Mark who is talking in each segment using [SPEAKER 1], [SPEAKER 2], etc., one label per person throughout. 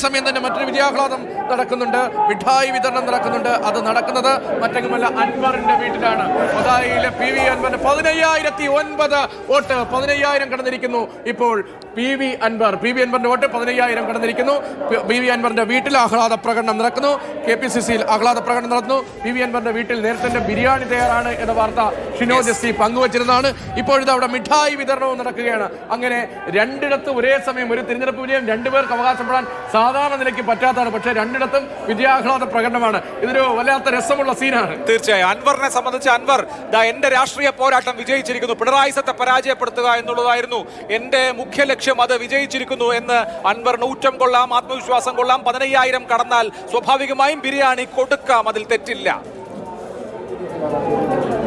[SPEAKER 1] സമയം തന്നെ മറ്റൊരു വിജയാഹ്ലാദം നടക്കുന്നുണ്ട്, മിഠായി വിതരണം നടക്കുന്നുണ്ട്. അത് നടക്കുന്നത് മറ്റെങ്ങുമല്ല, അൻവറിന്റെ വീട്ടിലാണ്. മൊതായിലെ PV അൻവറിന് 15,009 വോട്ട്, 15,000 കടന്നിരിക്കുന്നു. ഇപ്പോൾ PV അൻവറിന്റെ വോട്ട് 15,000 കടന്നിരിക്കുന്നു. PV അൻവറിന്റെ വീട്ടിൽ ആഹ്ലാദ പ്രകടനം നടക്കുന്നു. KPCCയിൽ ആഹ്ലാദ പ്രകടനം നടന്നു. PV അൻവറിന്റെ വീട്ടിൽ നേരത്തെ ബിരിയാണി തയ്യാറാണ് എന്ന വാർത്ത ഷിനോജ് എസ് പങ്കുവച്ചിരുന്നതാണ്. ഇപ്പോഴത്തെ അവിടെ മിഠായി വിതരണവും നടക്കുകയാണ്. അങ്ങനെ രണ്ടിടത്തും ഒരേ സമയം ഒരു തിരഞ്ഞെടുപ്പ് വിജയം രണ്ടുപേർക്ക് അവകാശപ്പെടാൻ സാധാരണ നിലയ്ക്ക് പറ്റാത്തതാണ്. പക്ഷേ രണ്ടിടത്തും വിജയാഹ്ലാദ പ്രകടനമാണ്. ഇതൊരു വല്ലാത്ത രസമുള്ള സീനാണ്.
[SPEAKER 2] തീർച്ചയായും അൻവറിനെ സംബന്ധിച്ച് അൻവർ എന്റെ രാഷ്ട്രീയ പോരാട്ടം വിജയിച്ചിരിക്കുന്നു, പിണറായി സത്തെ പരാജയപ്പെടുത്തുക എന്നുള്ളതായിരുന്നു എന്റെ മുഖ്യ ലക്ഷ്യം, അത് വിജയിച്ചിരിക്കുന്നു എന്ന് അൻവറിന് ഊറ്റം കൊള്ളാം, ആത്മവിശ്വാസം കൊള്ളാം. 15,000 കടന്നാൽ സ്വാഭാവികമായും ബിരിയാണി കൊടുക്കാം, അതിൽ തെറ്റില്ല.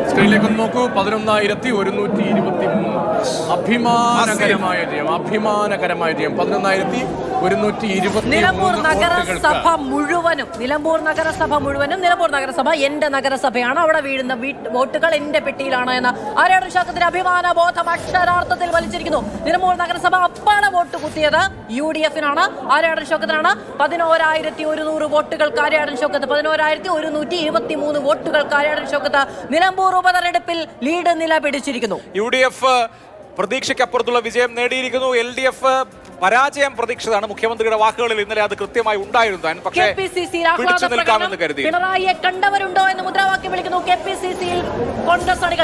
[SPEAKER 1] സ്ക്രീനിലേക്ക് നോക്കൂ, 11,123. അഭിമാനകരമായ ജയം, 11,123.
[SPEAKER 3] നിലമ്പൂർ നഗരസഭ മുഴുവനും നിലമ്പൂർ നഗരസഭ എന്റെ നഗരസഭയാണ്. അവിടെ വീഴുന്ന വോട്ടുകൾ എന്റെ പെട്ടിയിലാണ് എന്ന ആര്യാടൻ ഷൗക്കത്തിന്റെ അഭിമാന ബോധം അക്ഷരാർത്ഥത്തിൽ വലിച്ചിരിക്കുന്നു. നിലമ്പൂർ നഗരസഭ അപ്പാടെ വോട്ട് കുത്തിയത് UDF-നാണ്, ആര്യാടൻ ഷൗക്കത്തിനാണ്. 11,100 വോട്ടുകൾക്ക് ആര്യാടൻ ഷൗക്കത്ത്, 11,123 വോട്ടുകൾക്ക് ആര്യാടൻ ഷൗക്കത്ത് നിലമ്പൂർ ഉപതെരഞ്ഞെടുപ്പിൽ ലീഡ് നില പിടിച്ചിരിക്കുന്നു.
[SPEAKER 2] UDF പ്രതീക്ഷയ്ക്കപ്പുറത്തുള്ള വിജയം നേടിയിരിക്കുന്നു. LDF പരാജയം പ്രതീക്ഷിച്ചതാണ്. മുഖ്യമന്ത്രിയുടെ വാക്കുകളിൽ ഇന്നലെ അത് കൃത്യമായി ഉണ്ടായിരുന്നു. പക്ഷേ പിടിച്ചു നിൽക്കാമെന്ന് കരുതി.
[SPEAKER 3] പിണറായിയെ കണ്ടവരുണ്ടോ എന്ന് മുദ്രാവാക്യം വിളിക്കുന്നു KPCCയിൽ കോൺഗ്രസ് അണികൾ.